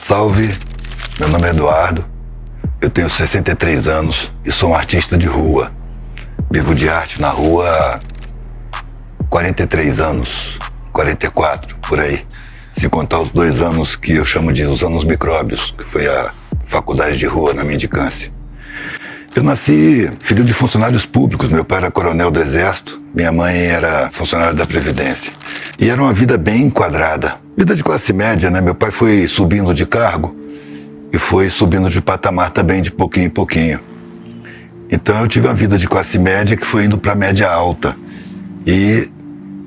Salve, meu nome é Eduardo, eu tenho 63 anos e sou um artista de rua. Vivo de arte na rua há 43 anos, 44, por aí. Se contar os 2 anos que eu chamo de os anos micróbios, que foi a faculdade de rua na mendicância. Eu nasci filho de funcionários públicos, meu pai era coronel do Exército, minha mãe era funcionária da Previdência. E era uma vida bem enquadrada, vida de classe média, né? Meu pai foi subindo de cargo e foi subindo de patamar também de pouquinho em pouquinho. Então eu tive uma vida de classe média que foi indo para média alta e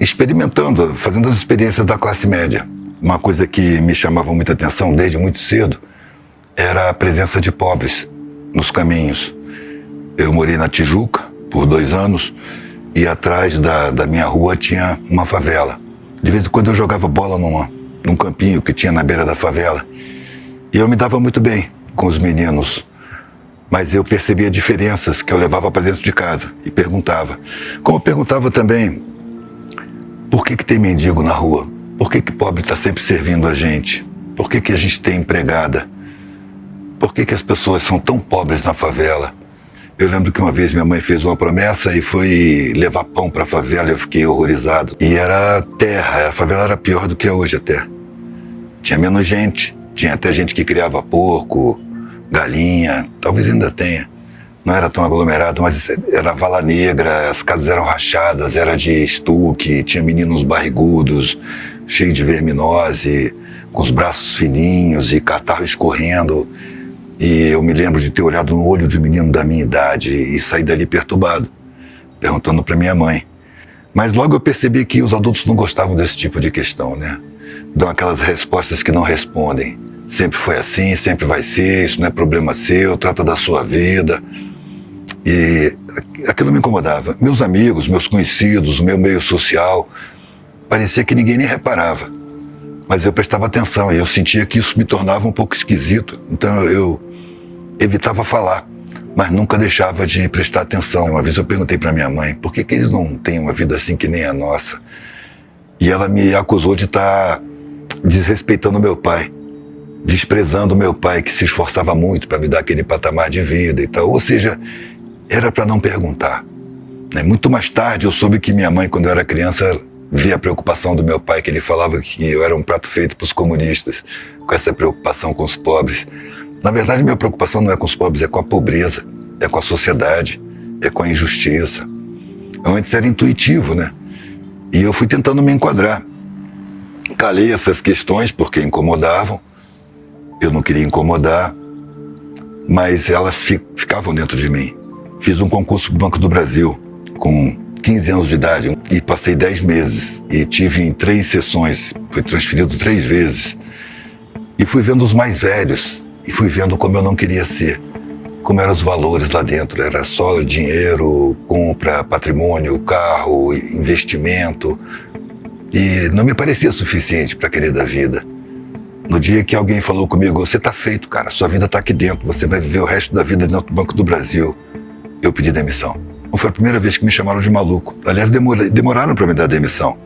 experimentando, fazendo as experiências da classe média. Uma coisa que me chamava muita atenção desde muito cedo era a presença de pobres nos caminhos. Eu morei na Tijuca por 2 anos e atrás da minha rua tinha uma favela. De vez em quando eu jogava bola num campinho que tinha na beira da favela. E eu me dava muito bem com os meninos, mas eu percebia diferenças que eu levava para dentro de casa e perguntava. Como eu perguntava também, por que tem mendigo na rua? Por que pobre está sempre servindo a gente? Por que a gente tem empregada? Por que as pessoas são tão pobres na favela? Eu lembro que uma vez minha mãe fez uma promessa e foi levar pão para a favela e eu fiquei horrorizado. E era terra, a favela era pior do que é hoje até. Tinha menos gente, tinha até gente que criava porco, galinha, talvez ainda tenha. Não era tão aglomerado, mas era vala negra, as casas eram rachadas, era de estuque, tinha meninos barrigudos, cheios de verminose, com os braços fininhos e catarro escorrendo. E eu me lembro de ter olhado no olho de um menino da minha idade e sair dali perturbado, perguntando para minha mãe. Mas logo eu percebi que os adultos não gostavam desse tipo de questão, né? Dão aquelas respostas que não respondem. Sempre foi assim, sempre vai ser, isso não é problema seu, trata da sua vida. E aquilo me incomodava. Meus amigos, meus conhecidos, o meu meio social, parecia que ninguém nem reparava. Mas eu prestava atenção e eu sentia que isso me tornava um pouco esquisito. Então eu evitava falar, mas nunca deixava de prestar atenção. Uma vez eu perguntei para minha mãe, por que eles não têm uma vida assim que nem a nossa? E ela me acusou de estar desrespeitando meu pai, desprezando meu pai, que se esforçava muito para me dar aquele patamar de vida e tal. Ou seja, era para não perguntar. Muito mais tarde eu soube que minha mãe, quando eu era criança, via a preocupação do meu pai, que ele falava que eu era um prato feito para os comunistas, com essa preocupação com os pobres. Na verdade, minha preocupação não é com os pobres, é com a pobreza, é com a sociedade, é com a injustiça. Antes era intuitivo, né? E eu fui tentando me enquadrar. Calei essas questões porque incomodavam, eu não queria incomodar, mas elas ficavam dentro de mim. Fiz um concurso para o Banco do Brasil com 15 anos de idade e passei 10 meses e tive em 3 sessões, fui transferido 3 vezes e fui vendo os mais velhos e fui vendo como eu não queria ser, como eram os valores lá dentro, era só dinheiro, compra, patrimônio, carro, investimento e não me parecia suficiente para querer da vida. No dia que alguém falou comigo, você tá feito, cara, sua vida tá aqui dentro, você vai viver o resto da vida dentro do Banco do Brasil, eu pedi demissão. Não foi a primeira vez que me chamaram de maluco. Aliás, demoraram para me dar demissão.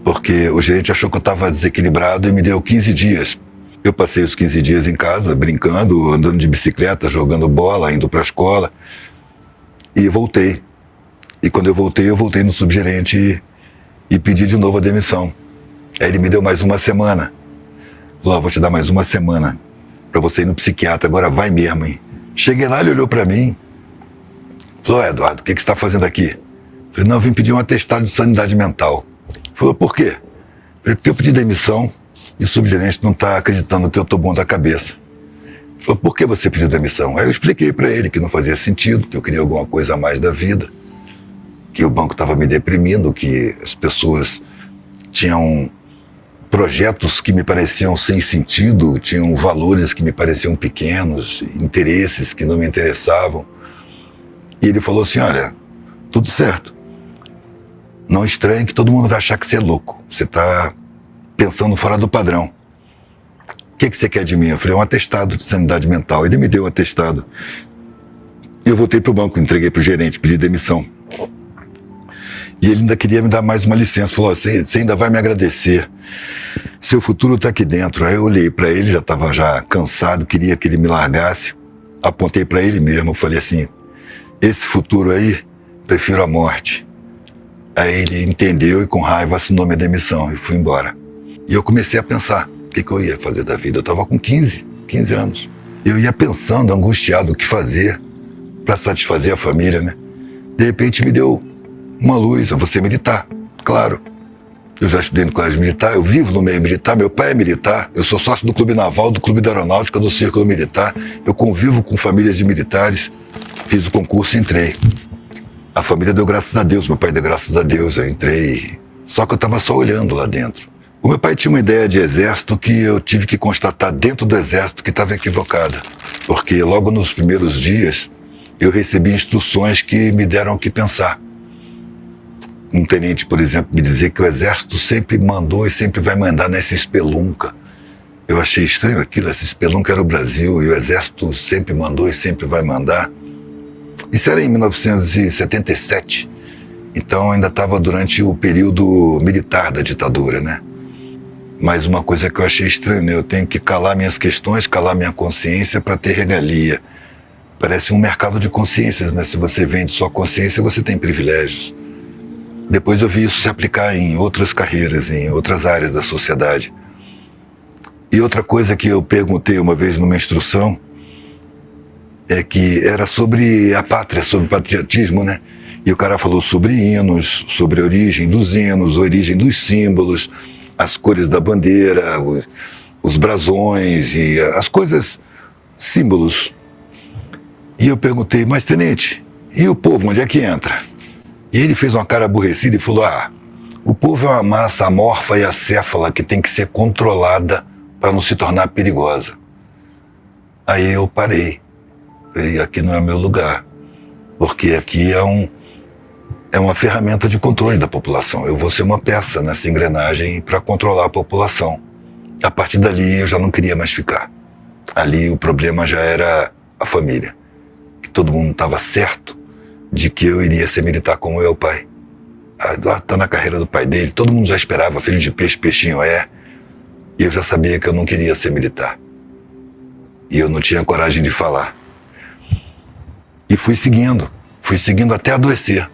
Porque o gerente achou que eu estava desequilibrado e me deu 15 dias. Eu passei os 15 dias em casa, brincando, andando de bicicleta, jogando bola, indo para a escola. E voltei. E quando eu voltei no subgerente e pedi de novo a demissão. Aí ele me deu mais 1 semana. Falou, vou te dar mais 1 semana para você ir no psiquiatra, agora vai mesmo, hein? Cheguei lá, ele olhou para mim. Falou, Eduardo, o que você está fazendo aqui? Falei, não, eu vim pedir um atestado de sanidade mental. Falou, por quê? Falei, porque eu pedi demissão e o subgerente não está acreditando que eu estou bom da cabeça. Falou, por que você pediu demissão? Aí eu expliquei para ele que não fazia sentido, que eu queria alguma coisa a mais da vida, que o banco estava me deprimindo, que as pessoas tinham projetos que me pareciam sem sentido, tinham valores que me pareciam pequenos, interesses que não me interessavam. E ele falou assim, olha, tudo certo. Não estranhe que todo mundo vai achar que você é louco. Você está pensando fora do padrão. O que você quer de mim? Eu falei, um atestado de sanidade mental. Ele me deu o atestado. Eu voltei para o banco, entreguei para o gerente, pedi demissão. E ele ainda queria me dar mais uma licença. Falou, você ainda vai me agradecer. seu futuro está aqui dentro. Aí eu olhei para ele, já estava já cansado, queria que ele me largasse. Apontei para ele mesmo, falei assim, esse futuro aí, prefiro a morte. Aí ele entendeu e com raiva assinou minha demissão e fui embora. E eu comecei a pensar, o que eu ia fazer da vida? Eu estava com 15 anos. Eu ia pensando, angustiado, o que fazer para satisfazer a família, né? De repente me deu uma luz, eu vou ser militar, claro. Eu já estudei no colégio militar, eu vivo no meio militar, meu pai é militar, eu sou sócio do Clube Naval, do Clube da Aeronáutica, do Círculo Militar, eu convivo com famílias de militares, fiz o concurso e entrei. A família deu graças a Deus, meu pai deu graças a Deus, eu entrei, só que eu estava só olhando lá dentro. O meu pai tinha uma ideia de exército que eu tive que constatar dentro do exército que estava equivocada, porque logo nos primeiros dias eu recebi instruções que me deram o que pensar. Um tenente, por exemplo, me dizia que o exército sempre mandou e sempre vai mandar nessa espelunca. Eu achei estranho aquilo, essa espelunca era o Brasil e o exército sempre mandou e sempre vai mandar. Isso era em 1977, então ainda estava durante o período militar da ditadura, né? Mas uma coisa que eu achei estranha, né? Eu tenho que calar minhas questões, calar minha consciência para ter regalia. Parece um mercado de consciências, né? Se você vende sua consciência, você tem privilégios. Depois eu vi isso se aplicar em outras carreiras, em outras áreas da sociedade. E outra coisa que eu perguntei uma vez numa instrução é que era sobre a pátria, sobre patriotismo, né? E o cara falou sobre hinos, sobre a origem dos hinos, a origem dos símbolos, as cores da bandeira, os brasões e as coisas, símbolos. E eu perguntei, mas tenente, e o povo, onde é que entra? E ele fez uma cara aborrecida e falou, o povo é uma massa amorfa e acéfala que tem que ser controlada para não se tornar perigosa. Aí eu parei. Falei, aqui não é meu lugar, porque aqui é uma ferramenta de controle da população. Eu vou ser uma peça nessa engrenagem para controlar a população. A partir dali eu já não queria mais ficar. Ali o problema já era a família. Que todo mundo estava certo de que eu iria ser militar como meu pai. Tá na carreira do pai dele, todo mundo já esperava, filho de peixe, peixinho é. E eu já sabia que eu não queria ser militar. E eu não tinha coragem de falar. E fui seguindo até adoecer.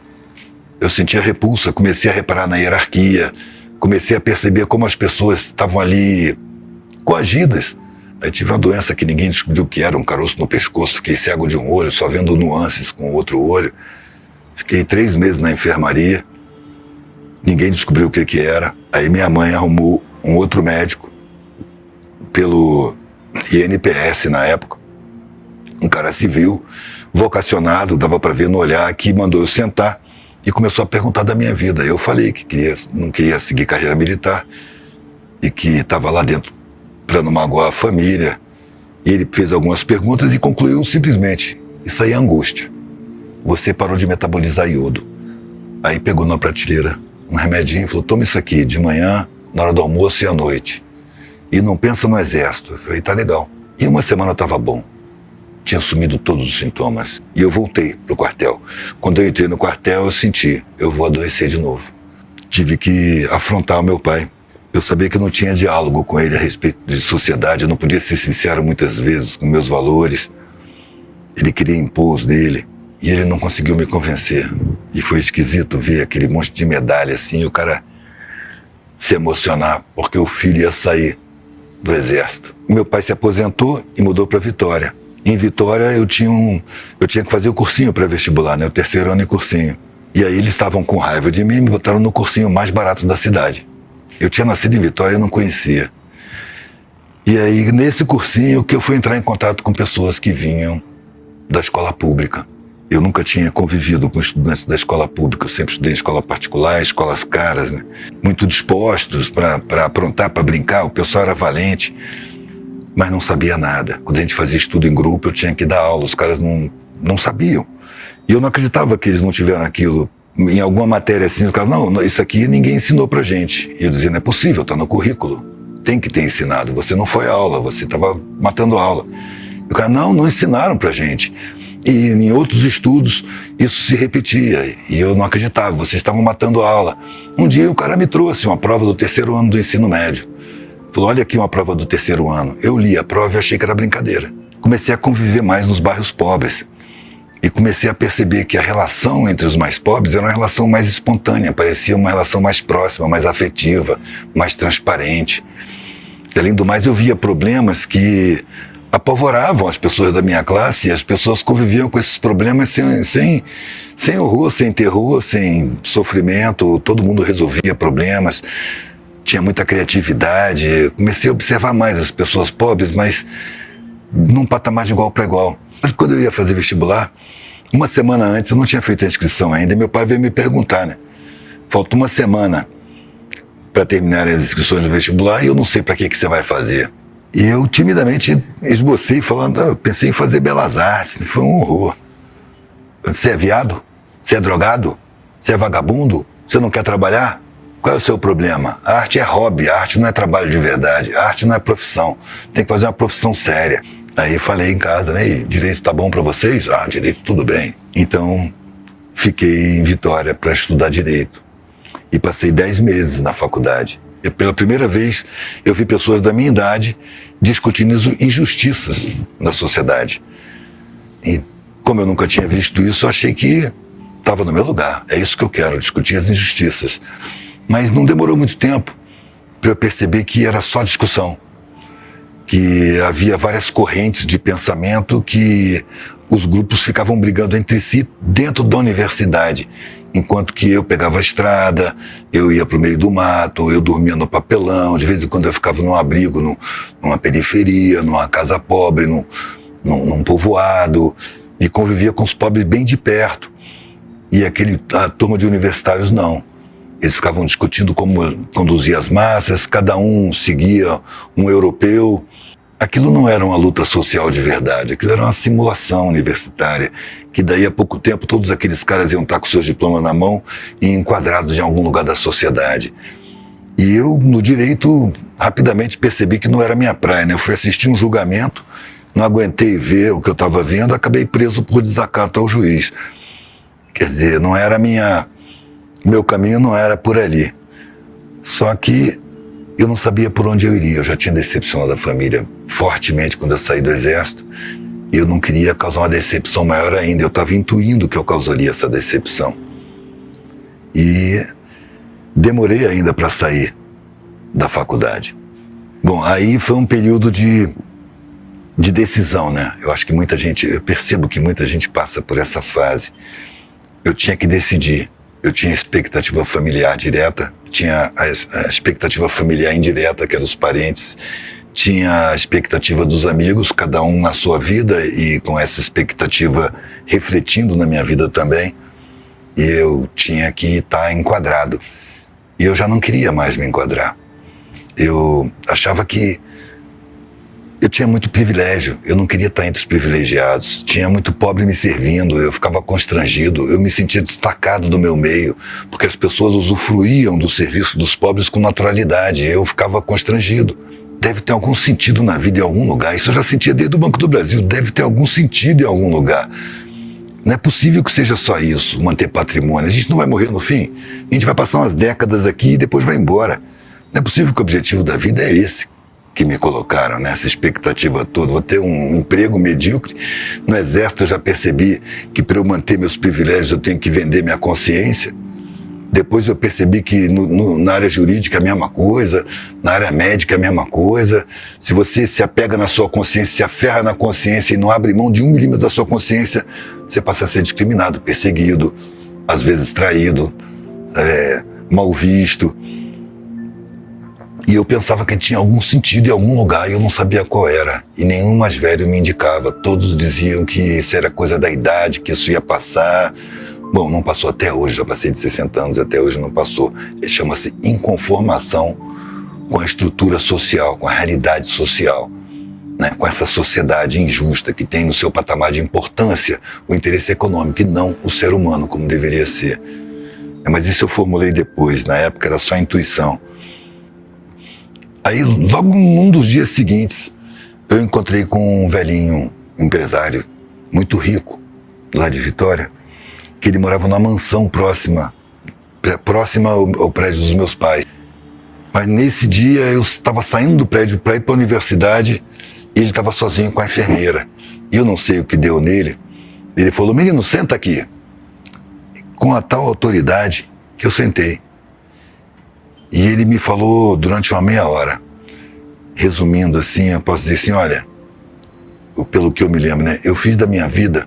Eu sentia repulsa, comecei a reparar na hierarquia, comecei a perceber como as pessoas estavam ali coagidas. Aí tive uma doença que ninguém descobriu o que era, um caroço no pescoço, fiquei cego de um olho, só vendo nuances com o outro olho. Fiquei 3 meses na enfermaria, ninguém descobriu o que era. Aí minha mãe arrumou um outro médico, pelo INPS na época, um cara civil, vocacionado, dava para ver no olhar, que mandou eu sentar e começou a perguntar da minha vida. Eu falei que não queria seguir carreira militar e que estava lá dentro para não magoar a família. E ele fez algumas perguntas e concluiu simplesmente, isso aí é angústia. Você parou de metabolizar iodo. Aí pegou na prateleira um remedinho e falou, toma isso aqui de manhã, na hora do almoço e à noite. E não pensa no exército. Eu falei, tá legal. E uma semana eu estava bom. Tinha sumido todos os sintomas. E eu voltei pro quartel. Quando eu entrei no quartel, eu senti, eu vou adoecer de novo. Tive que afrontar o meu pai. Eu sabia que eu não tinha diálogo com ele a respeito de sociedade, eu não podia ser sincero muitas vezes com meus valores. Ele queria impor os dele e ele não conseguiu me convencer. E foi esquisito ver aquele monte de medalha assim, o cara se emocionar porque o filho ia sair do exército. Meu pai se aposentou e mudou para Vitória. Em Vitória eu tinha que fazer o cursinho pré-vestibular, né? O 3º ano em cursinho. E aí eles estavam com raiva de mim e me botaram no cursinho mais barato da cidade. Eu tinha nascido em Vitória e não conhecia. E aí nesse cursinho que eu fui entrar em contato com pessoas que vinham da escola pública. Eu nunca tinha convivido com estudantes da escola pública, eu sempre estudei em escola particular, escolas caras, né? Muito dispostos para aprontar, para brincar, o pessoal era valente, mas não sabia nada. Quando a gente fazia estudo em grupo, eu tinha que dar aula, os caras não sabiam. E eu não acreditava que eles não tiveram aquilo. Em alguma matéria assim, os caras, não, isso aqui ninguém ensinou pra gente. E eu dizia, não é possível, tá no currículo. Tem que ter ensinado, você não foi à aula, você estava matando a aula. E o cara, não ensinaram pra gente. E em outros estudos isso se repetia e eu não acreditava, vocês estavam matando a aula. Um dia o cara me trouxe uma prova do 3º ano do ensino médio. Falou, olha aqui uma prova do terceiro ano. Eu li a prova e achei que era brincadeira. Comecei a conviver mais nos bairros pobres. E comecei a perceber que a relação entre os mais pobres era uma relação mais espontânea, parecia uma relação mais próxima, mais afetiva, mais transparente. E, além do mais, eu via problemas que apavoravam as pessoas da minha classe, e as pessoas conviviam com esses problemas sem horror, sem terror, sem sofrimento, todo mundo resolvia problemas, tinha muita criatividade. Comecei a observar mais as pessoas pobres, mas num patamar de igual para igual. Mas quando eu ia fazer vestibular, uma semana antes, eu não tinha feito a inscrição ainda, e meu pai veio me perguntar, né? Falta uma semana para terminar as inscrições do vestibular e eu não sei para que você vai fazer. E eu timidamente esbocei falando, eu pensei em fazer belas artes, foi um horror. Você é viado? Você é drogado? Você é vagabundo? Você não quer trabalhar? Qual é o seu problema? A arte é hobby, a arte não é trabalho de verdade, a arte não é profissão, tem que fazer uma profissão séria. Aí falei em casa, né? E direito tá bom para vocês? Ah, direito tudo bem. Então fiquei em Vitória para estudar direito e passei 10 meses na faculdade. E pela primeira vez eu vi pessoas da minha idade discutindo injustiças na sociedade. E como eu nunca tinha visto isso, eu achei que estava no meu lugar. É isso que eu quero, discutir as injustiças. Mas não demorou muito tempo para eu perceber que era só discussão. Que havia várias correntes de pensamento, que os grupos ficavam brigando entre si dentro da universidade, enquanto que eu pegava a estrada, eu ia para o meio do mato, eu dormia no papelão, de vez em quando eu ficava num abrigo, numa periferia, numa casa pobre, num povoado, e convivia com os pobres bem de perto. E a turma de universitários não. Eles ficavam discutindo como conduzir as massas, cada um seguia um europeu. Aquilo não era uma luta social de verdade, aquilo era uma simulação universitária, que daí a pouco tempo todos aqueles caras iam estar com seus diplomas na mão e enquadrados em algum lugar da sociedade. E eu, no direito, rapidamente percebi que não era minha praia, né? Eu fui assistir um julgamento, não aguentei ver o que eu estava vendo, acabei preso por desacato ao juiz. Quer dizer, não era meu caminho não era por ali. Só que eu não sabia por onde eu iria. Eu já tinha decepcionado a família fortemente quando eu saí do exército. E eu não queria causar uma decepção maior ainda. Eu estava intuindo que eu causaria essa decepção. E demorei ainda para sair da faculdade. Bom, aí foi um período de decisão, né? Eu acho que eu percebo que muita gente passa por essa fase. Eu tinha que decidir. Eu tinha expectativa familiar direta, tinha a expectativa familiar indireta, que eram os parentes, tinha a expectativa dos amigos, cada um na sua vida e com essa expectativa refletindo na minha vida também. E eu tinha que estar enquadrado. E eu já não queria mais me enquadrar. Eu achava que eu tinha muito privilégio, eu não queria estar entre os privilegiados. Tinha muito pobre me servindo, eu ficava constrangido, eu me sentia destacado do meu meio, porque as pessoas usufruíam do serviço dos pobres com naturalidade, eu ficava constrangido. Deve ter algum sentido na vida em algum lugar, isso eu já sentia desde o Banco do Brasil, deve ter algum sentido em algum lugar. Não é possível que seja só isso, manter patrimônio, a gente não vai morrer no fim, a gente vai passar umas décadas aqui e depois vai embora. Não é possível que o objetivo da vida é esse que me colocaram, nessa expectativa toda. Vou ter um emprego medíocre. No exército eu já percebi que para eu manter meus privilégios eu tenho que vender minha consciência. Depois eu percebi que na área jurídica é a mesma coisa, na área médica é a mesma coisa. Se você se apega na sua consciência, se aferra na consciência e não abre mão de 1 milímetro da sua consciência, você passa a ser discriminado, perseguido, às vezes traído, mal visto. E eu pensava que tinha algum sentido em algum lugar e eu não sabia qual era. E nenhum mais velho me indicava. Todos diziam que isso era coisa da idade, que isso ia passar. Bom, não passou até hoje, já passei de 60 anos e até hoje não passou. Chama-se inconformação com a estrutura social, com a realidade social, né? Com essa sociedade injusta que tem no seu patamar de importância o interesse econômico e não o ser humano, como deveria ser. Mas isso eu formulei depois, na época era só intuição. Aí, logo num dos dias seguintes, eu encontrei com um velhinho empresário muito rico, lá de Vitória, que ele morava numa mansão próxima ao prédio dos meus pais. Mas nesse dia eu estava saindo do prédio para ir para a universidade e ele estava sozinho com a enfermeira. E eu não sei o que deu nele. Ele falou: menino, senta aqui. Com a tal autoridade que eu sentei. E ele me falou durante uma meia hora. Resumindo assim, eu posso dizer assim: olha, pelo que eu me lembro, né? Eu fiz da minha vida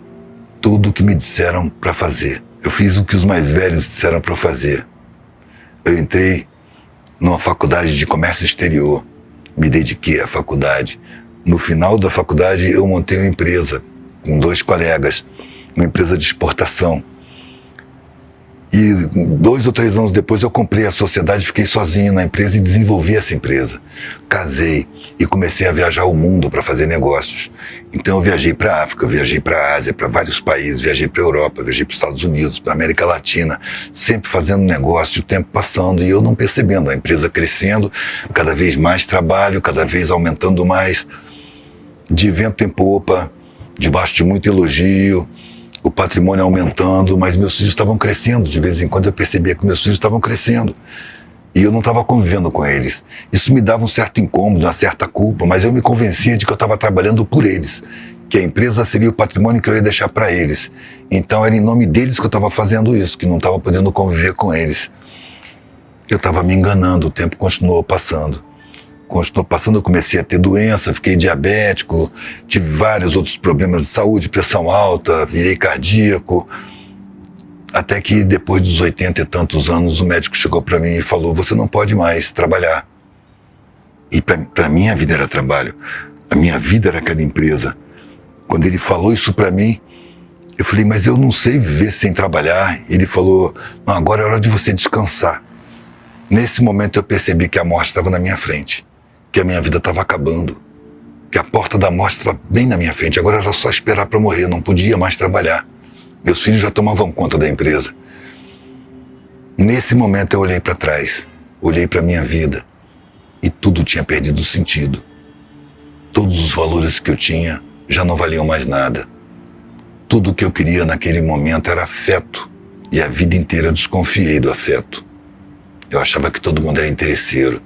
tudo o que me disseram para fazer. Eu fiz o que os mais velhos disseram para fazer. Eu entrei numa faculdade de comércio exterior, me dediquei à faculdade. No final da faculdade eu montei uma empresa com 2 colegas, uma empresa de exportação. E 2 ou 3 anos depois eu comprei a sociedade, fiquei sozinho na empresa e desenvolvi essa empresa. Casei e comecei a viajar o mundo para fazer negócios. Então eu viajei para a África, eu viajei para a Ásia, para vários países, viajei para a Europa, viajei para os Estados Unidos, para a América Latina, sempre fazendo negócio, o tempo passando e eu não percebendo, a empresa crescendo, cada vez mais trabalho, cada vez aumentando mais, de vento em popa, debaixo de muito elogio, o patrimônio aumentando, mas meus filhos estavam crescendo. De vez em quando eu percebia que meus filhos estavam crescendo e eu não estava convivendo com eles. Isso me dava um certo incômodo, uma certa culpa, mas eu me convencia de que eu estava trabalhando por eles, que a empresa seria o patrimônio que eu ia deixar para eles. Então era em nome deles que eu estava fazendo isso, que não estava podendo conviver com eles. Eu estava me enganando, o tempo continuou passando. Eu comecei a ter doença, fiquei diabético, tive vários outros problemas de saúde, pressão alta, virei cardíaco. Até que depois dos 80 e tantos anos, o médico chegou para mim e falou: você não pode mais trabalhar. E para mim a vida era trabalho, a minha vida era aquela empresa. Quando ele falou isso para mim, eu falei: mas eu não sei viver sem trabalhar. Ele falou: não, agora é hora de você descansar. Nesse momento eu percebi que a morte estava na minha frente, que a minha vida estava acabando, que a porta da morte estava bem na minha frente. Agora era só esperar para morrer, não podia mais trabalhar. Meus filhos já tomavam conta da empresa. Nesse momento eu olhei para trás, olhei para a minha vida e tudo tinha perdido sentido. Todos os valores que eu tinha já não valiam mais nada. Tudo o que eu queria naquele momento era afeto e a vida inteira eu desconfiei do afeto. Eu achava que todo mundo era interesseiro.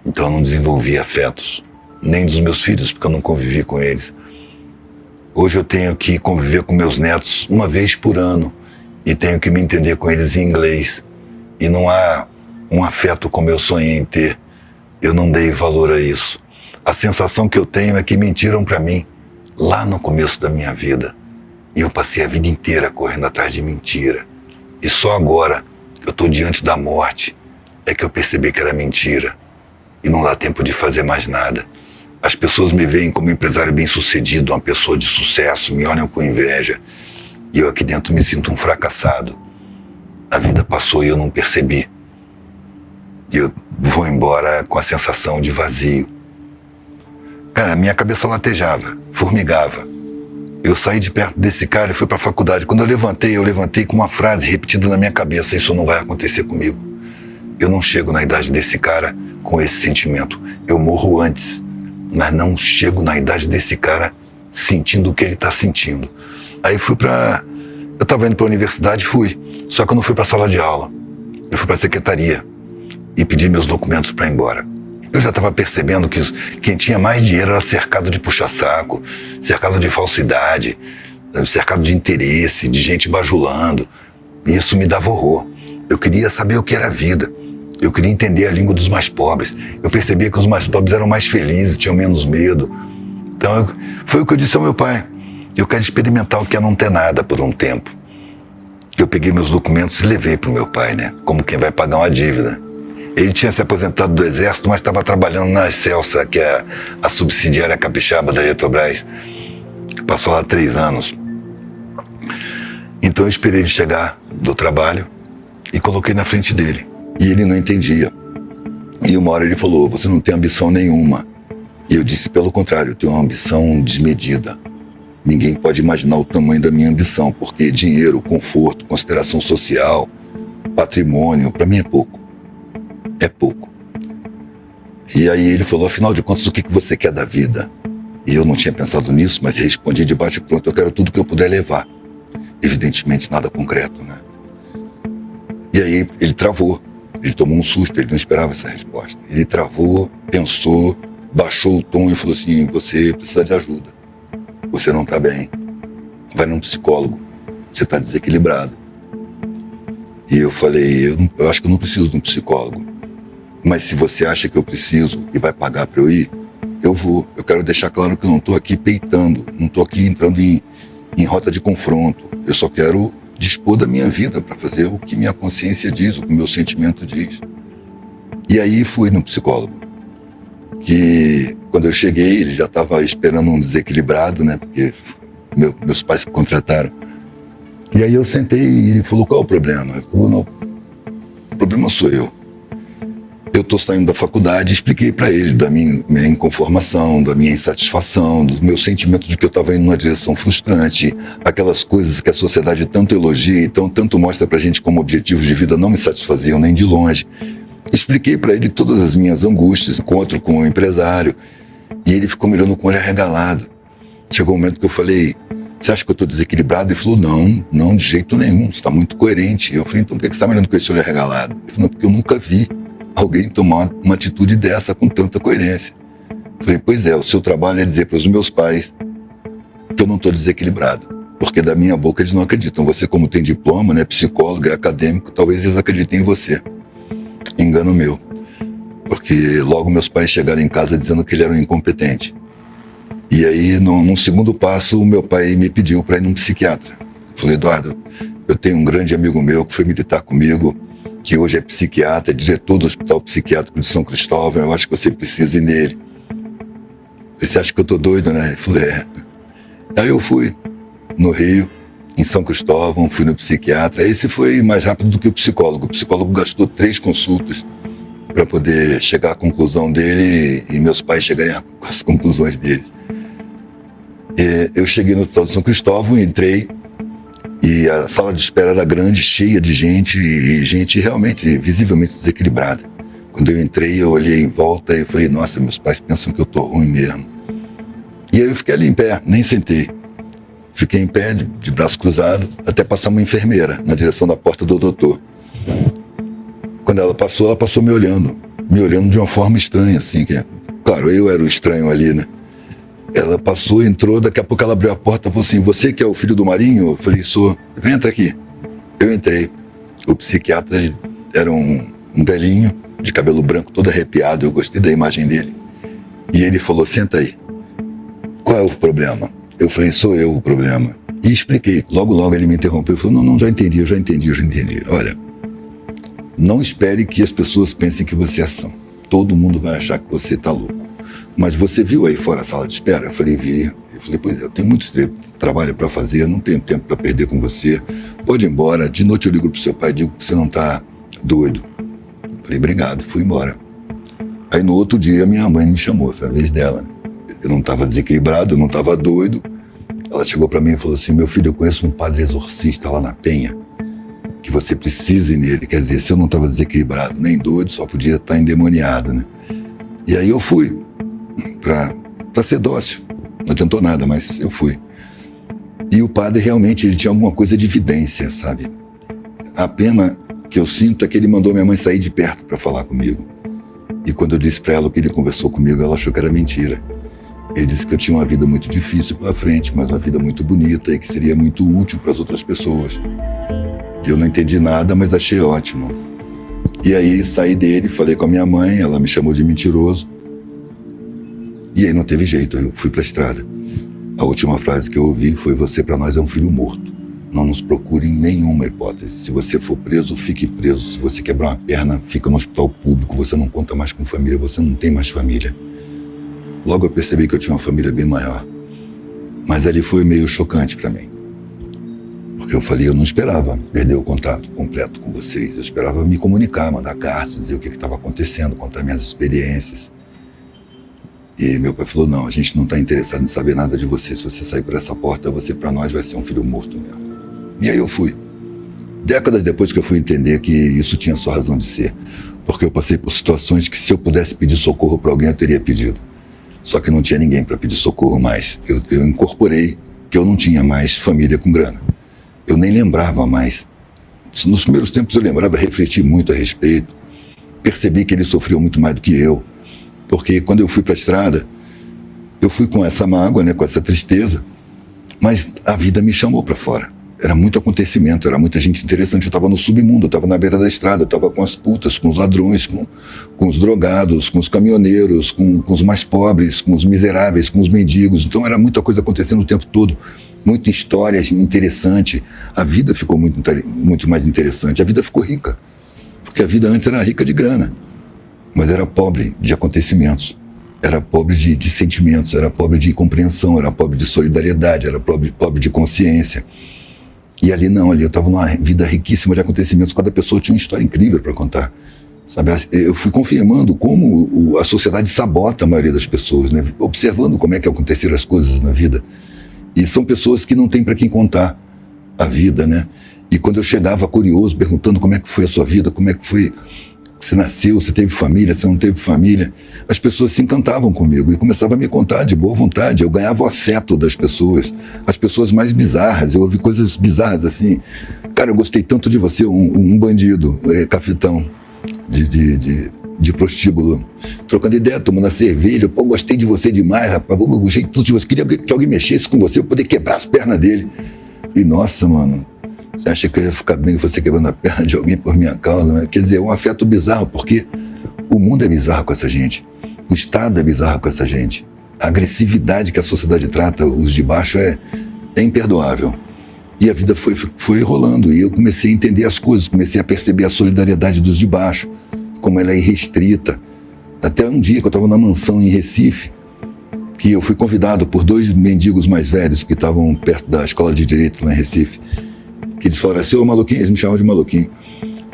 Então eu não desenvolvi afetos, nem dos meus filhos, porque eu não convivi com eles. Hoje eu tenho que conviver com meus netos uma vez por ano e tenho que me entender com eles em inglês. E não há um afeto como eu sonhei em ter. Eu não dei valor a isso. A sensação que eu tenho é que mentiram para mim lá no começo da minha vida. E eu passei a vida inteira correndo atrás de mentira. E só agora que eu estou diante da morte é que eu percebi que era mentira. E não dá tempo de fazer mais nada. As pessoas me veem como um empresário bem-sucedido, uma pessoa de sucesso, me olham com inveja. E eu aqui dentro me sinto um fracassado. A vida passou e eu não percebi. E eu vou embora com a sensação de vazio. Cara, minha cabeça latejava, formigava. Eu saí de perto desse cara e fui para a faculdade. Quando eu levantei com uma frase repetida na minha cabeça: isso não vai acontecer comigo. Eu não chego na idade desse cara com esse sentimento. Eu morro antes, mas não chego na idade desse cara sentindo o que ele está sentindo. Aí eu estava indo para a universidade, fui. Só que eu não fui para a sala de aula. Eu fui para a secretaria e pedi meus documentos para ir embora. Eu já estava percebendo que quem tinha mais dinheiro era cercado de puxa-saco, cercado de falsidade, cercado de interesse, de gente bajulando. E isso me dava horror. Eu queria saber o que era a vida. Eu queria entender a língua dos mais pobres. Eu percebia que os mais pobres eram mais felizes, tinham menos medo. Então, foi o que eu disse ao meu pai. Eu quero experimentar o que é não ter nada por um tempo. Eu peguei meus documentos e levei para o meu pai, né? Como quem vai pagar uma dívida. Ele tinha se aposentado do Exército, mas estava trabalhando na Excelsa, que é a subsidiária capixaba da Eletrobras. Passou lá 3 anos. Então eu esperei ele chegar do trabalho e coloquei na frente dele. E ele não entendia. E uma hora ele falou: você não tem ambição nenhuma. E eu disse: pelo contrário, eu tenho uma ambição desmedida. Ninguém pode imaginar o tamanho da minha ambição, porque dinheiro, conforto, consideração social, patrimônio, para mim é pouco. É pouco. E aí ele falou: afinal de contas, o que você quer da vida? E eu não tinha pensado nisso, mas respondi de bate-pronto: eu quero tudo que eu puder levar. Evidentemente nada concreto, né? E aí ele travou. Ele tomou um susto, ele não esperava essa resposta. Ele travou, pensou, baixou o tom e falou assim: você precisa de ajuda. Você não está bem. Vai num psicólogo. Você está desequilibrado. E eu falei: eu acho que eu não preciso de um psicólogo. Mas se você acha que eu preciso e vai pagar para eu ir, eu vou. Eu quero deixar claro que eu não estou aqui peitando, não estou aqui entrando em rota de confronto. Eu só quero dispor da minha vida para fazer o que minha consciência diz, o que meu sentimento diz. E aí fui no psicólogo. Que quando eu cheguei, ele já estava esperando um desequilibrado, né? Porque meus pais contrataram. E aí eu sentei e ele falou: qual é o problema? Ele falou: não, o problema sou eu. Eu estou saindo da faculdade e expliquei para ele da minha inconformação, da minha insatisfação, do meu sentimento de que eu estava indo numa direção frustrante, aquelas coisas que a sociedade tanto elogia, então tanto mostra para a gente como objetivos de vida, não me satisfaziam nem de longe. Expliquei para ele todas as minhas angústias, encontro com o empresário, e ele ficou me olhando com o olho arregalado. Chegou um momento que eu falei: você acha que eu estou desequilibrado? Ele falou: não, de jeito nenhum, você está muito coerente. Eu falei: então por que você está me olhando com esse olho arregalado? Ele falou: não, porque eu nunca vi alguém tomar uma atitude dessa com tanta coerência. Eu falei: pois é, o seu trabalho é dizer para os meus pais que eu não estou desequilibrado, porque da minha boca eles não acreditam. Você, como tem diploma, né, psicólogo, é acadêmico, talvez eles acreditem em você. Engano meu, porque logo meus pais chegaram em casa dizendo que ele era um incompetente. E aí, num segundo passo, o meu pai me pediu para ir num psiquiatra. Eu falei: Eduardo, eu tenho um grande amigo meu que foi militar comigo, que hoje é psiquiatra, é diretor do Hospital Psiquiátrico de São Cristóvão, eu acho que você precisa ir nele. Você acha que eu tô doido, né? Ele falou: é. Aí eu fui no Rio, em São Cristóvão, fui no psiquiatra. Esse foi mais rápido do que o psicólogo. O psicólogo gastou 3 consultas para poder chegar à conclusão dele e meus pais chegarem às conclusões deles. Eu cheguei no Hospital de São Cristóvão, entrei, e a sala de espera era grande, cheia de gente, e gente realmente, visivelmente desequilibrada. Quando eu entrei, eu olhei em volta e falei: nossa, meus pais pensam que eu tô ruim mesmo. E aí eu fiquei ali em pé, nem sentei. Fiquei em pé, de braço cruzado, até passar uma enfermeira na direção da porta do doutor. Quando ela passou me olhando de uma forma estranha, assim. Claro, eu era o estranho ali, né? Ela passou, entrou, daqui a pouco ela abriu a porta e falou assim: você que é o filho do Marinho? Eu falei: sou. Entra aqui. Eu entrei. O psiquiatra era um velhinho, de cabelo branco, todo arrepiado. Eu gostei da imagem dele. E ele falou: senta aí. Qual é o problema? Eu falei: sou eu o problema. E expliquei. Logo ele me interrompeu e falou: não, já entendi. Olha, não espere que as pessoas pensem que você é são. Todo mundo vai achar que você está louco. Mas você viu aí fora a sala de espera? Eu falei: vi. Eu falei: pois é, eu tenho muito trabalho para fazer, não tenho tempo para perder com você. Pode ir embora. De noite eu ligo pro seu pai e digo que você não está doido. Eu falei: obrigado, fui embora. Aí no outro dia minha mãe me chamou, foi a vez dela. Eu não estava desequilibrado, eu não estava doido. Ela chegou para mim e falou assim: meu filho, eu conheço um padre exorcista lá na Penha, que você precisa ir nele. Quer dizer, se eu não estava desequilibrado nem doido, só podia estar endemoniado, né? E aí eu fui para ser dócil. Não adiantou nada, mas eu fui. E o padre realmente, ele tinha alguma coisa de evidência, sabe? A pena que eu sinto é que ele mandou minha mãe sair de perto para falar comigo. E quando eu disse para ela o que ele conversou comigo, ela achou que era mentira. Ele disse que eu tinha uma vida muito difícil pela frente, mas uma vida muito bonita e que seria muito útil para as outras pessoas. Eu não entendi nada, mas achei ótimo. E aí saí dele, falei com a minha mãe, ela me chamou de mentiroso. E aí não teve jeito, eu fui para a estrada. A última frase que eu ouvi foi: você para nós é um filho morto. Não nos procure em nenhuma hipótese. Se você for preso, fique preso. Se você quebrar uma perna, fica no hospital público. Você não conta mais com família, você não tem mais família. Logo eu percebi que eu tinha uma família bem maior. Mas ali foi meio chocante para mim. Porque eu falei: eu não esperava perder o contato completo com vocês. Eu esperava me comunicar, mandar cartas, dizer o que estava acontecendo, contar minhas experiências. E meu pai falou: não, a gente não está interessado em saber nada de você. Se você sair por essa porta, você para nós vai ser um filho morto mesmo. E aí eu fui. Décadas depois que eu fui entender que isso tinha sua razão de ser. Porque eu passei por situações que, se eu pudesse pedir socorro para alguém, eu teria pedido. Só que não tinha ninguém para pedir socorro mais. Eu incorporei que eu não tinha mais família com grana. Eu nem lembrava mais. Nos primeiros tempos eu lembrava, refleti muito a respeito. percebi que ele sofreu muito mais do que eu, porque quando eu fui para a estrada, eu fui com essa mágoa, né, com essa tristeza, mas a vida me chamou para fora. Era muito acontecimento, era muita gente interessante. Eu estava no submundo, eu estava na beira da estrada, eu estava com as putas, com os ladrões, com os drogados, com os caminhoneiros, com os mais pobres, com os miseráveis, com os mendigos. Então era muita coisa acontecendo o tempo todo, muita história interessante. A vida ficou muito mais interessante, a vida ficou rica, porque a vida antes era rica de grana, mas era pobre de acontecimentos, era pobre de sentimentos, era pobre de compreensão, era pobre de solidariedade, era pobre de consciência. E ali não, ali eu estava numa vida riquíssima de acontecimentos, cada pessoa tinha uma história incrível para contar. Sabe? Eu fui confirmando como a sociedade sabota a maioria das pessoas, né? Observando como é que aconteceram as coisas na vida. E são pessoas que não têm para quem contar a vida, né? E quando eu chegava curioso, perguntando como é que foi a sua vida, como é que foi, você nasceu, você teve família, você não teve família, as pessoas se encantavam comigo e começavam a me contar de boa vontade. Eu ganhava o afeto das pessoas, as pessoas mais bizarras. Eu ouvi coisas bizarras assim: cara, eu gostei tanto de você, um bandido, cafetão de prostíbulo, trocando ideia, tomando a cerveja. Pô, gostei de você demais, rapaz, eu gostei tudo de você, queria que alguém mexesse com você, eu poder quebrar as pernas dele. E nossa, mano, você acha que eu ia ficar bem você quebrando a perna de alguém por minha causa? Né? Quer dizer, é um afeto bizarro, porque o mundo é bizarro com essa gente, o Estado é bizarro com essa gente, a agressividade que a sociedade trata os de baixo é imperdoável. E a vida foi rolando, e eu comecei a entender as coisas, comecei a perceber a solidariedade dos de baixo, como ela é irrestrita. Até um dia que eu estava na mansão em Recife, que eu fui convidado por 2 mendigos mais velhos que estavam perto da escola de direito lá em Recife, que eles falaram assim: ô Maluquinho, eles me chamavam de Maluquinho.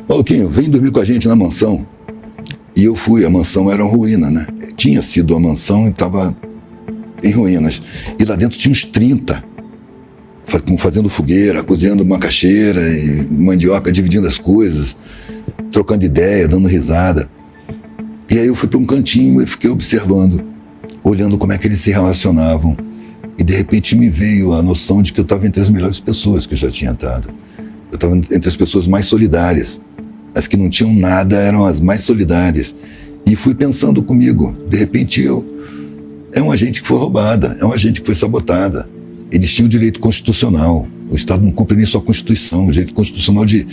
Maluquinho, vem dormir com a gente na mansão. E eu fui, a mansão era uma ruína, né? Tinha sido a mansão e estava em ruínas. E lá dentro tinha uns 30, fazendo fogueira, cozinhando macaxeira e mandioca, dividindo as coisas, trocando ideia, dando risada. E aí eu fui para um cantinho e fiquei observando, olhando como é que eles se relacionavam. E de repente me veio a noção de que eu estava entre as melhores pessoas que eu já tinha estado. Eu estava entre as pessoas mais solidárias. As que não tinham nada eram as mais solidárias. E fui pensando comigo, de repente é uma gente que foi roubada, é uma gente que foi sabotada. Eles tinham o direito constitucional. O Estado não cumpre nem sua Constituição, o direito constitucional de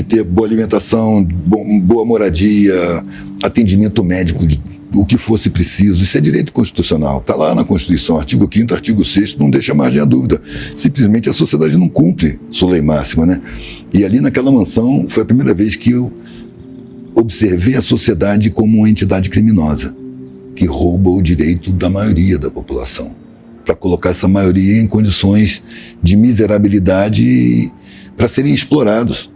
ter boa alimentação, boa moradia, atendimento médico, o que fosse preciso. Isso é direito constitucional, está lá na Constituição, artigo 5º, artigo 6º, não deixa margem a dúvida. Simplesmente a sociedade não cumpre sua lei máxima, né? E ali naquela mansão foi a primeira vez que eu observei a sociedade como uma entidade criminosa, que rouba o direito da maioria da população, para colocar essa maioria em condições de miserabilidade para serem explorados,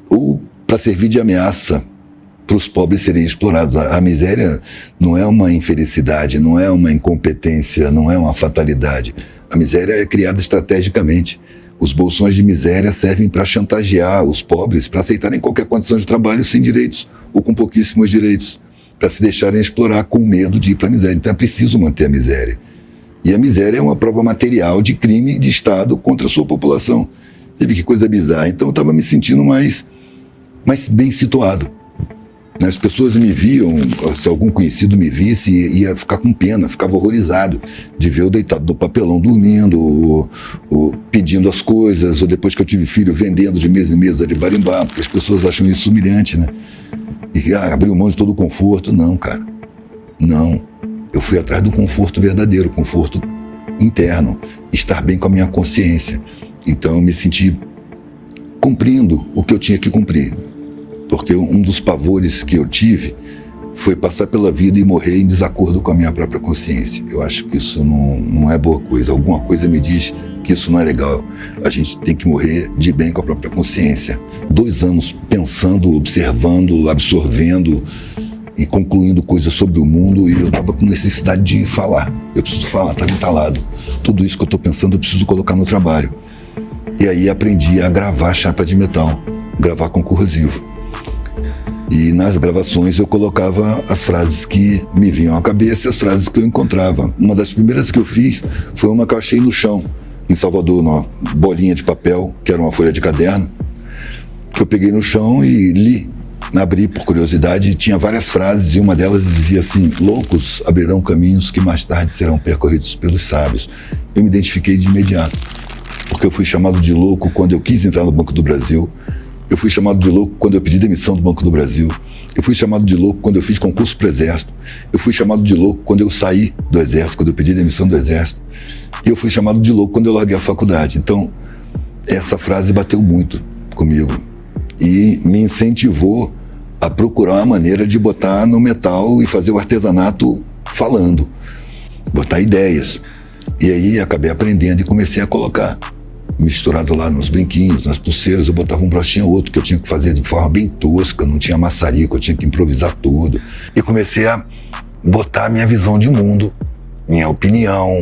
ou para servir de ameaça para os pobres serem explorados. A miséria não é uma infelicidade, não é uma incompetência, não é uma fatalidade. A miséria é criada estrategicamente. Os bolsões de miséria servem para chantagear os pobres, para aceitarem qualquer condição de trabalho sem direitos, ou com pouquíssimos direitos, para se deixarem explorar com medo de ir para a miséria. Então é preciso manter a miséria. E a miséria é uma prova material de crime de Estado contra a sua população. Você vê que coisa bizarra. Então eu estava me sentindo mais bem situado. As pessoas me viam, se algum conhecido me visse, ia ficar com pena, ficava horrorizado de ver eu deitado do papelão dormindo, ou pedindo as coisas, ou depois que eu tive filho vendendo de mesa em mesa de barimbá, porque as pessoas acham isso humilhante, né? E abriu mão de todo o conforto. Não, cara, não. Eu fui atrás do conforto verdadeiro, conforto interno, estar bem com a minha consciência. Então eu me senti cumprindo o que eu tinha que cumprir. Porque um dos pavores que eu tive foi passar pela vida e morrer em desacordo com a minha própria consciência. Eu acho que isso não é boa coisa. Alguma coisa me diz que isso não é legal. A gente tem que morrer de bem com a própria consciência. 2 anos pensando, observando, absorvendo e concluindo coisas sobre o mundo, e eu estava com necessidade de falar. Eu preciso falar, estava entalado. Tudo isso que eu estou pensando eu preciso colocar no trabalho. E aí aprendi a gravar chapa de metal, gravar com corrosivo. E nas gravações eu colocava as frases que me vinham à cabeça, as frases que eu encontrava. Uma das primeiras que eu fiz foi uma que eu achei no chão, em Salvador, numa bolinha de papel, que era uma folha de caderno, que eu peguei no chão e li abri por curiosidade e tinha várias frases, e uma delas dizia assim: loucos abrirão caminhos que mais tarde serão percorridos pelos sábios. Eu me identifiquei de imediato, porque eu fui chamado de louco quando eu quis entrar no Banco do Brasil, eu fui chamado de louco quando eu pedi demissão do Banco do Brasil, eu fui chamado de louco quando eu fiz concurso para o Exército, eu fui chamado de louco quando eu saí do Exército, quando eu pedi demissão do Exército, e eu fui chamado de louco quando eu larguei a faculdade. Então, essa frase bateu muito comigo e me incentivou a procurar uma maneira de botar no metal e fazer o artesanato falando, botar ideias. E aí acabei aprendendo e comecei a colocar, misturado lá nos brinquinhos, nas pulseiras, eu botava um brochinho ou outro que eu tinha que fazer de forma bem tosca, não tinha maçarico, eu tinha que improvisar tudo. E comecei a botar minha visão de mundo, minha opinião,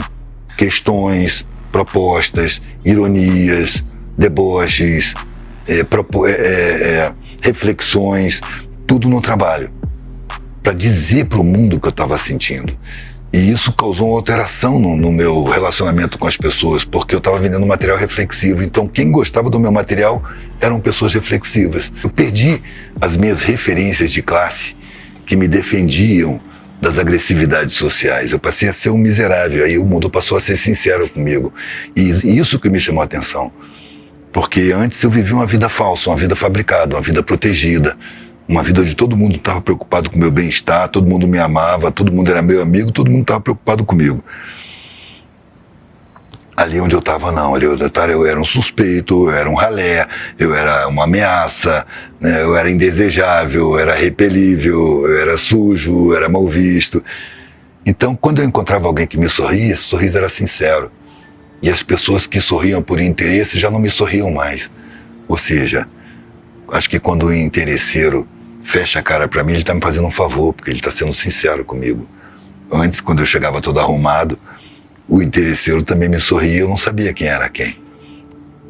questões, propostas, ironias, deboches, reflexões, tudo no trabalho, para dizer para o mundo o que eu estava sentindo. E isso causou uma alteração no meu relacionamento com as pessoas, porque eu estava vendendo material reflexivo. Então, quem gostava do meu material eram pessoas reflexivas. Eu perdi as minhas referências de classe que me defendiam das agressividades sociais. Eu passei a ser um miserável. Aí o mundo passou a ser sincero comigo. E isso que me chamou a atenção. Porque antes eu vivia uma vida falsa, uma vida fabricada, uma vida protegida. Uma vida onde todo mundo estava preocupado com o meu bem-estar, todo mundo me amava, todo mundo era meu amigo, todo mundo estava preocupado comigo. Ali onde eu estava, não. Ali onde eu era um suspeito, eu era um ralé, eu era uma ameaça, né? Eu era indesejável, eu era repelível, eu era sujo, eu era mal visto. Então, quando eu encontrava alguém que me sorria, esse sorriso era sincero. E as pessoas que sorriam por interesse já não me sorriam mais. Ou seja, acho que quando o interesseiro fecha a cara para mim, ele está me fazendo um favor, porque ele está sendo sincero comigo. Antes, quando eu chegava todo arrumado, o interesseiro também me sorria, eu não sabia quem era quem.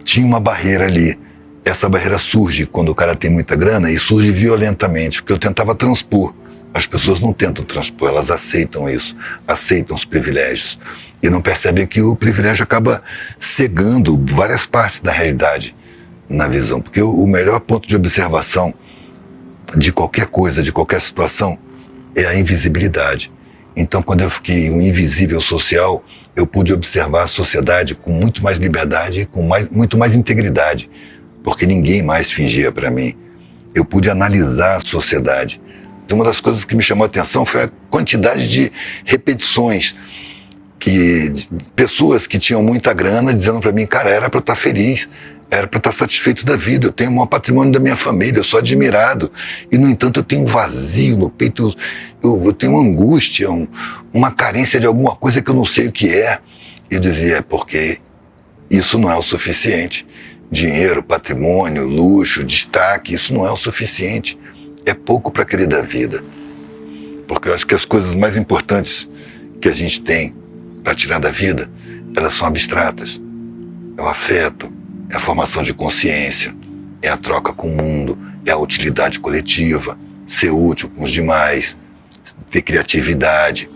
Tinha uma barreira ali. Essa barreira surge quando o cara tem muita grana e surge violentamente, porque eu tentava transpor. As pessoas não tentam transpor, elas aceitam isso, aceitam os privilégios. E não percebem que o privilégio acaba cegando várias partes da realidade na visão. Porque o melhor ponto de observação de qualquer coisa, de qualquer situação, é a invisibilidade. Então, quando eu fiquei um invisível social, eu pude observar a sociedade com muito mais liberdade e com muito mais integridade, porque ninguém mais fingia para mim. Eu pude analisar a sociedade. Uma das coisas que me chamou a atenção foi a quantidade de repetições de pessoas que tinham muita grana dizendo para mim: cara, era para eu estar feliz, era para eu estar satisfeito da vida, eu tenho o maior patrimônio da minha família, eu sou admirado, e no entanto eu tenho um vazio no peito, eu tenho uma angústia, uma carência de alguma coisa que eu não sei o que é. E eu dizia: é porque isso não é o suficiente. Dinheiro, patrimônio, luxo, destaque, isso não é o suficiente. É pouco para querer da vida. Porque eu acho que as coisas mais importantes que a gente tem para tirar da vida, elas são abstratas. É o afeto, é a formação de consciência, é a troca com o mundo, é a utilidade coletiva, ser útil com os demais, ter criatividade.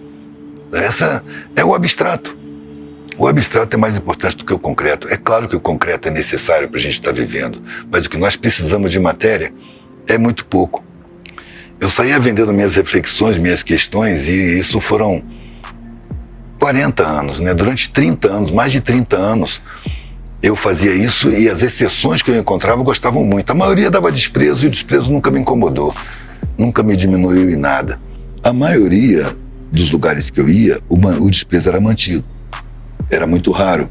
Essa é o abstrato. O abstrato é mais importante do que o concreto. É claro que o concreto é necessário para a gente estar vivendo, mas o que nós precisamos de matéria é muito pouco. Eu saía vendendo minhas reflexões, minhas questões, e isso foram 40 anos, né? Durante 30 anos, mais de 30 anos, eu fazia isso, e as exceções que eu encontrava gostavam muito. A maioria dava desprezo, e o desprezo nunca me incomodou, nunca me diminuiu em nada. A maioria dos lugares que eu ia, o desprezo era mantido. Era muito raro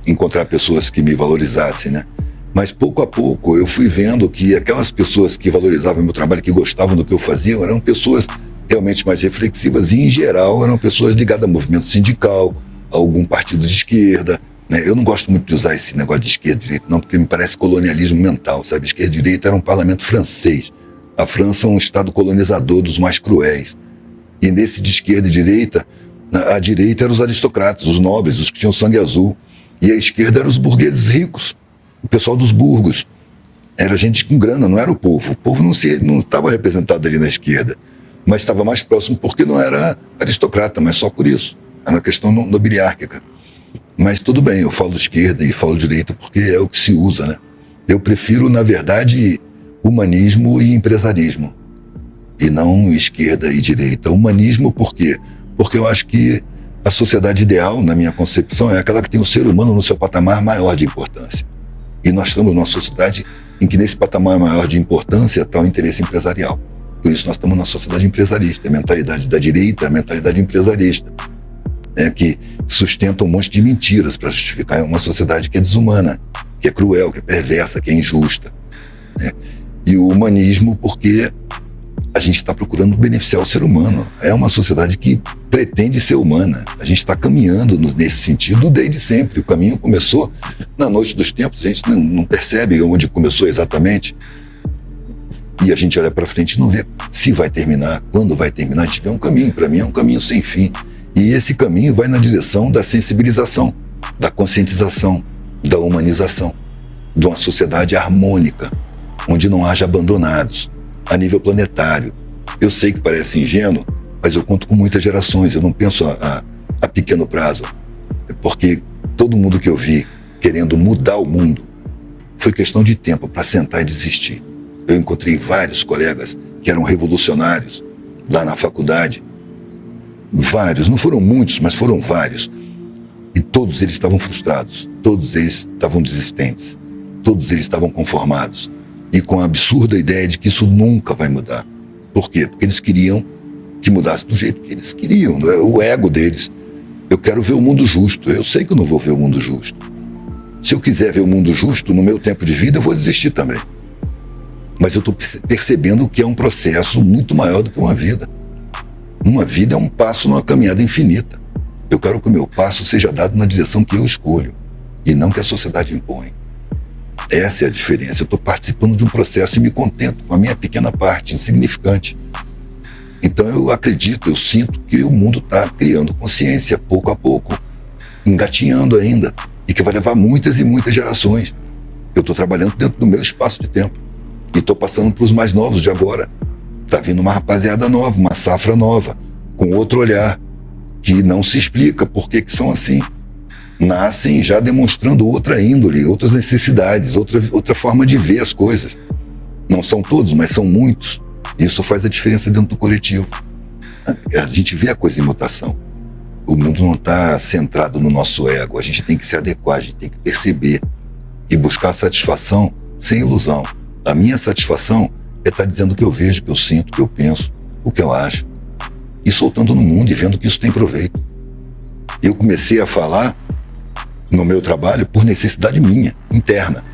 encontrar pessoas que me valorizassem, né? Mas pouco a pouco eu fui vendo que aquelas pessoas que valorizavam o meu trabalho, que gostavam do que eu fazia, eram pessoas realmente mais reflexivas e, em geral, eram pessoas ligadas a movimento sindical, a algum partido de esquerda, né? Eu não gosto muito de usar esse negócio de esquerda e direita, não, porque me parece colonialismo mental, sabe? Esquerda e direita era um parlamento francês. A França é um estado colonizador dos mais cruéis. E nesse de esquerda e direita, a direita eram os aristocratas, os nobres, os que tinham sangue azul. E a esquerda eram os burgueses ricos, o pessoal dos burgos. Era gente com grana, não era o povo. O povo não estava representado ali na esquerda, mas estava mais próximo porque não era aristocrata, mas só por isso. Era uma questão nobiliárquica. Mas tudo bem, eu falo esquerda e falo direita porque é o que se usa, né? Eu prefiro, na verdade, humanismo e empresarismo, e não esquerda e direita. Humanismo por quê? Porque eu acho que a sociedade ideal, na minha concepção, é aquela que tem o ser humano no seu patamar maior de importância. E nós estamos numa sociedade em que nesse patamar maior de importância está o interesse empresarial. Por isso nós estamos numa sociedade empresarista, a mentalidade da direita, a mentalidade empresarista, que sustenta um monte de mentiras para justificar uma sociedade que é desumana, que é cruel, que é perversa, que é injusta. E o humanismo porque a gente está procurando beneficiar o ser humano. É uma sociedade que pretende ser humana. A gente está caminhando nesse sentido desde sempre. O caminho começou na noite dos tempos. A gente não percebe onde começou exatamente. E a gente olha para frente e não vê se vai terminar, quando vai terminar. A gente vê um caminho. Para mim é um caminho sem fim. E esse caminho vai na direção da sensibilização, da conscientização, da humanização, de uma sociedade harmônica, onde não haja abandonados, a nível planetário. Eu sei que parece ingênuo, mas eu conto com muitas gerações, eu não penso a pequeno prazo, porque todo mundo que eu vi querendo mudar o mundo foi questão de tempo para sentar e desistir. Eu encontrei vários colegas que eram revolucionários lá na faculdade, vários, não foram muitos, mas foram vários, e todos eles estavam frustrados, todos eles estavam desistentes, todos eles estavam conformados e com a absurda ideia de que isso nunca vai mudar. Por quê? Porque eles queriam que mudasse do jeito que eles queriam, não é? O ego deles. Eu quero ver o mundo justo. Eu sei que eu não vou ver o mundo justo. Se eu quiser ver o mundo justo no meu tempo de vida, eu vou desistir também. Mas eu estou percebendo que é um processo muito maior do que uma vida. Uma vida é um passo numa caminhada infinita. Eu quero que o meu passo seja dado na direção que eu escolho e não que a sociedade impõe. Essa é a diferença. Eu estou participando de um processo e me contento com a minha pequena parte, insignificante. Então eu acredito, eu sinto que o mundo está criando consciência, pouco a pouco, engatinhando ainda, e que vai levar muitas e muitas gerações. Eu estou trabalhando dentro do meu espaço de tempo e estou passando para os mais novos de agora. Está vindo uma rapaziada nova, uma safra nova, com outro olhar, que não se explica por que são assim. Nascem já demonstrando outra índole, outras necessidades, outra forma de ver as coisas. Não são todos, mas são muitos. Isso faz a diferença dentro do coletivo. A gente vê a coisa em mutação. O mundo não está centrado no nosso ego. A gente tem que se adequar, a gente tem que perceber e buscar satisfação sem ilusão. A minha satisfação é estar dizendo o que eu vejo, o que eu sinto, o que eu penso, o que eu acho. E soltando no mundo e vendo que isso tem proveito. Eu comecei a falar no meu trabalho por necessidade minha, interna.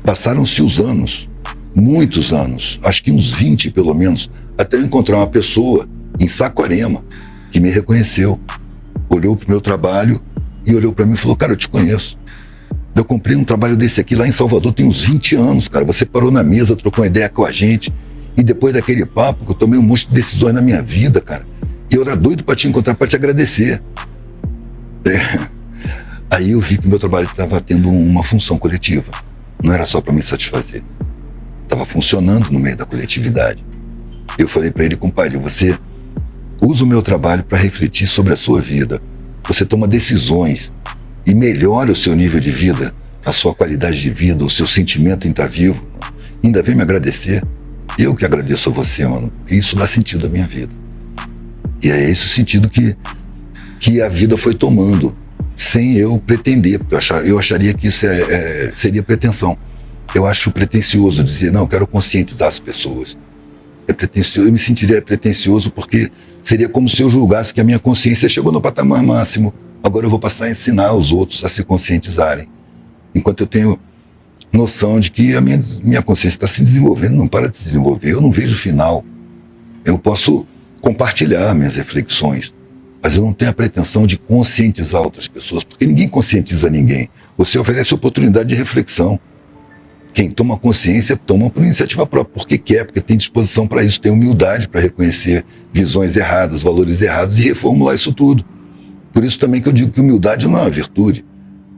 Passaram-se os anos, muitos anos, acho que uns 20 pelo menos, até eu encontrar uma pessoa em Saquarema que me reconheceu, olhou para o meu trabalho e olhou para mim e falou: cara, eu te conheço. Eu comprei um trabalho desse aqui lá em Salvador tem uns 20 anos, cara. Você parou na mesa, trocou uma ideia com a gente e depois daquele papo que eu tomei um monte de decisões na minha vida, cara. E eu era doido para te encontrar, para te agradecer. Aí eu vi que o meu trabalho estava tendo uma função coletiva. Não era só para me satisfazer. Estava funcionando no meio da coletividade. Eu falei para ele: compadre, você usa o meu trabalho para refletir sobre a sua vida. Você toma decisões e melhora o seu nível de vida, a sua qualidade de vida, o seu sentimento em estar vivo. Ainda vem me agradecer. Eu que agradeço a você, mano, porque isso dá sentido à minha vida. E é esse o sentido que a vida foi tomando, sem eu pretender, porque eu acharia que isso seria pretensão. Eu acho pretensioso dizer: não, eu quero conscientizar as pessoas. É pretensioso, eu me sentiria pretensioso porque seria como se eu julgasse que a minha consciência chegou no patamar máximo. Agora eu vou passar a ensinar os outros a se conscientizarem. Enquanto eu tenho noção de que a minha consciência está se desenvolvendo, não para de se desenvolver, eu não vejo final. Eu posso compartilhar minhas reflexões, mas eu não tenho a pretensão de conscientizar outras pessoas, porque ninguém conscientiza ninguém. Você oferece oportunidade de reflexão. Quem toma consciência, toma por iniciativa própria, porque quer, porque tem disposição para isso, tem humildade para reconhecer visões erradas, valores errados e reformular isso tudo. Por isso também que eu digo que humildade não é uma virtude.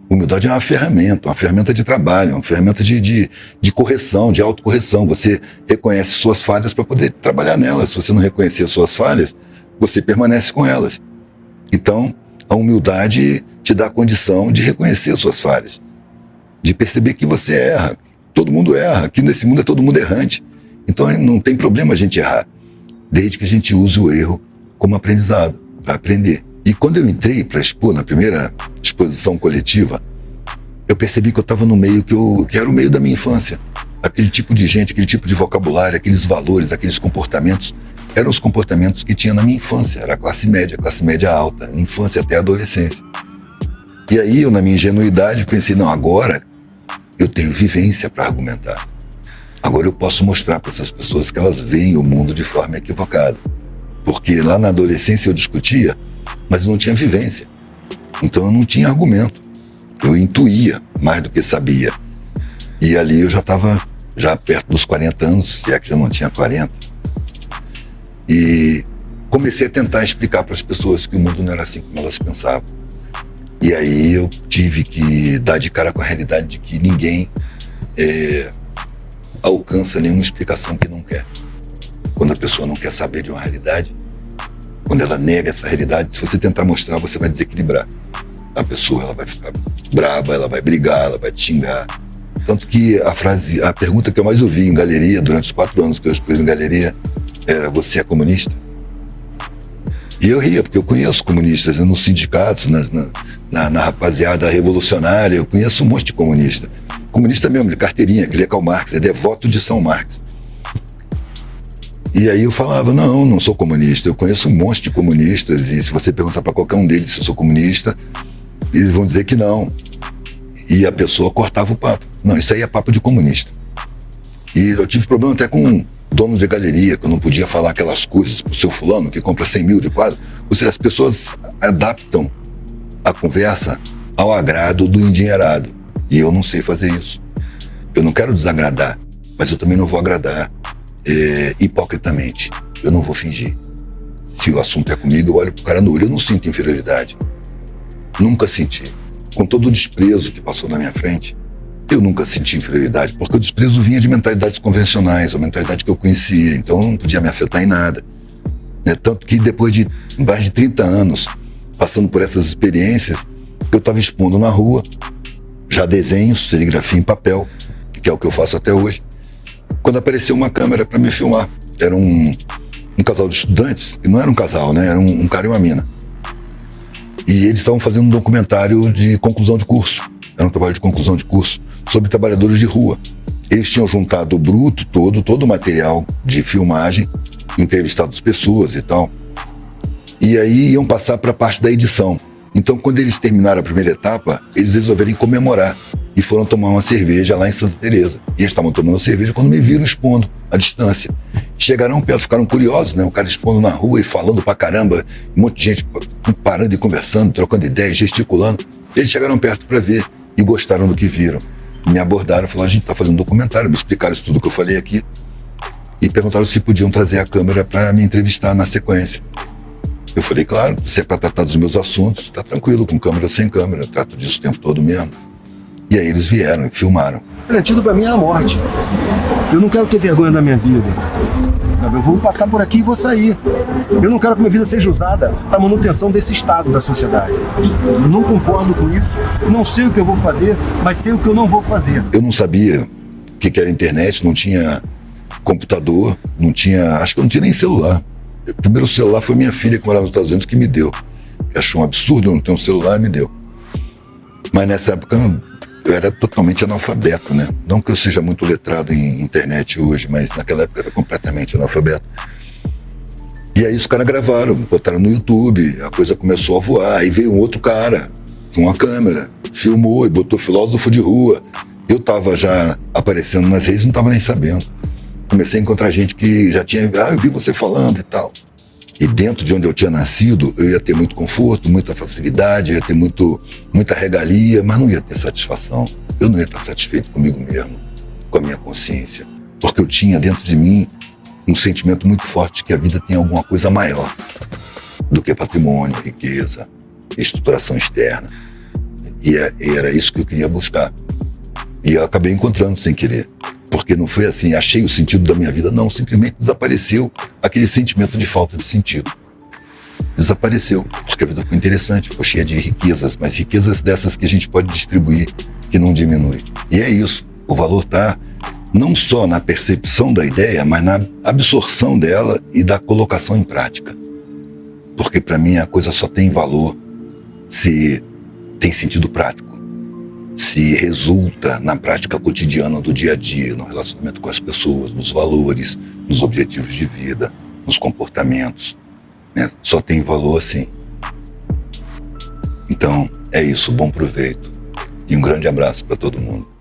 Humildade é uma ferramenta de trabalho, uma ferramenta de correção, de autocorreção. Você reconhece suas falhas para poder trabalhar nelas. Se você não reconhecer suas falhas, você permanece com elas. Então, a humildade te dá a condição de reconhecer suas falhas, de perceber que você erra, Todo mundo erra. Aqui nesse mundo é todo mundo errante. Então não tem problema a gente errar, desde que a gente use o erro como aprendizado, para aprender. E quando eu entrei para expor, na primeira exposição coletiva, eu percebi que eu estava no meio que era o meio da minha infância. Aquele tipo de gente, aquele tipo de vocabulário, aqueles valores, aqueles comportamentos, eram os comportamentos que tinha na minha infância. Era a classe média alta, na infância até a adolescência. E aí eu, na minha ingenuidade, pensei, não, agora eu tenho vivência para argumentar. Agora eu posso mostrar para essas pessoas que elas veem o mundo de forma equivocada. Porque lá na adolescência eu discutia, mas eu não tinha vivência. Então eu não tinha argumento. Eu intuía mais do que sabia. E ali eu já estava perto dos 40 anos, se é que já não tinha 40. E comecei a tentar explicar para as pessoas que o mundo não era assim como elas pensavam. E aí eu tive que dar de cara com a realidade de que ninguém alcança nenhuma explicação que não quer. Quando a pessoa não quer saber de uma realidade, quando ela nega essa realidade, se você tentar mostrar, você vai desequilibrar. A pessoa, ela vai ficar braba, ela vai brigar, ela vai te xingar. Tanto que a pergunta que eu mais ouvi em galeria, durante os 4 anos que eu expus em galeria, era: você é comunista? E eu ria, porque eu conheço comunistas nos sindicatos, na rapaziada revolucionária, eu conheço um monte de comunista. Comunista mesmo, de carteirinha, que lê Karl Marx, é devoto de São Marx. E aí eu falava, não sou comunista, eu conheço um monte de comunistas, e se você perguntar para qualquer um deles se eu sou comunista, eles vão dizer que não. E a pessoa cortava o papo. Não, isso aí é papo de comunista. E eu tive problema até com um dono de galeria, que eu não podia falar aquelas coisas pro seu fulano, que compra 100 mil de quadro. Ou seja, as pessoas adaptam a conversa ao agrado do endinheirado. E eu não sei fazer isso. Eu não quero desagradar, mas eu também não vou agradar hipocritamente. Eu não vou fingir. Se o assunto é comigo, eu olho pro cara no olho. Eu não sinto inferioridade. Nunca senti. Com todo o desprezo que passou na minha frente, eu nunca senti inferioridade, porque o desprezo vinha de mentalidades convencionais, a mentalidade que eu conhecia, então não podia me afetar em nada. Tanto que depois de mais de 30 anos, passando por essas experiências, eu estava expondo na rua, já desenhos, serigrafia em papel, que é o que eu faço até hoje, quando apareceu uma câmera para me filmar. Era um casal de estudantes, que não era um casal, né? Era um cara e uma mina. E eles estavam fazendo um documentário de conclusão de curso. Era um trabalho de conclusão de curso sobre trabalhadores de rua. Eles tinham juntado o bruto todo o material de filmagem, entrevistado as pessoas e tal. E aí iam passar para a parte da edição. Então, quando eles terminaram a primeira etapa, eles resolveram comemorar e foram tomar uma cerveja lá em Santa Teresa. E eles estavam tomando cerveja quando me viram expondo à distância. Chegaram perto, ficaram curiosos, né? O cara expondo na rua e falando pra caramba, um monte de gente parando e conversando, trocando ideias, gesticulando. Eles chegaram perto para ver e gostaram do que viram. Me abordaram, falaram: a gente tá fazendo um documentário, me explicaram isso tudo que eu falei aqui e perguntaram se podiam trazer a câmera para me entrevistar na sequência. Eu falei: claro, se é para tratar dos meus assuntos, tá tranquilo, com câmera ou sem câmera, eu trato disso o tempo todo mesmo. E aí eles vieram e filmaram. Garantido para mim é a morte. Eu não quero ter vergonha da minha vida. Eu vou passar por aqui e vou sair. Eu não quero que minha vida seja usada para manutenção desse estado da sociedade. Eu não concordo com isso. Não sei o que eu vou fazer, mas sei o que eu não vou fazer. Eu não sabia o que era internet, não tinha computador, acho que eu não tinha nem celular. O primeiro celular foi minha filha, que morava nos Estados Unidos, que me deu. Achou um absurdo eu não ter um celular e me deu. Mas nessa época eu era totalmente analfabeto, né? Não que eu seja muito letrado em internet hoje, mas naquela época eu era completamente analfabeto. E aí os caras gravaram, botaram no YouTube, a coisa começou a voar. Aí veio um outro cara com uma câmera, filmou e botou filósofo de rua. Eu tava já aparecendo nas redes, não tava nem sabendo. Comecei a encontrar gente que já tinha, eu vi você falando e tal. E dentro de onde eu tinha nascido, eu ia ter muito conforto, muita facilidade, ia ter muita regalia, mas não ia ter satisfação. Eu não ia estar satisfeito comigo mesmo, com a minha consciência. Porque eu tinha dentro de mim um sentimento muito forte de que a vida tem alguma coisa maior do que patrimônio, riqueza, estruturação externa. E era isso que eu queria buscar. E eu acabei encontrando sem querer. Porque não foi assim, achei o sentido da minha vida, não, simplesmente desapareceu aquele sentimento de falta de sentido. Desapareceu, porque a vida ficou interessante, ficou cheia de riquezas, mas riquezas dessas que a gente pode distribuir, que não diminui. E é isso, o valor está não só na percepção da ideia, mas na absorção dela e da colocação em prática. Porque para mim a coisa só tem valor se tem sentido prático, se resulta na prática cotidiana do dia a dia, no relacionamento com as pessoas, nos valores, nos objetivos de vida, nos comportamentos, né? Só tem valor assim. Então é isso, bom proveito e um grande abraço para todo mundo.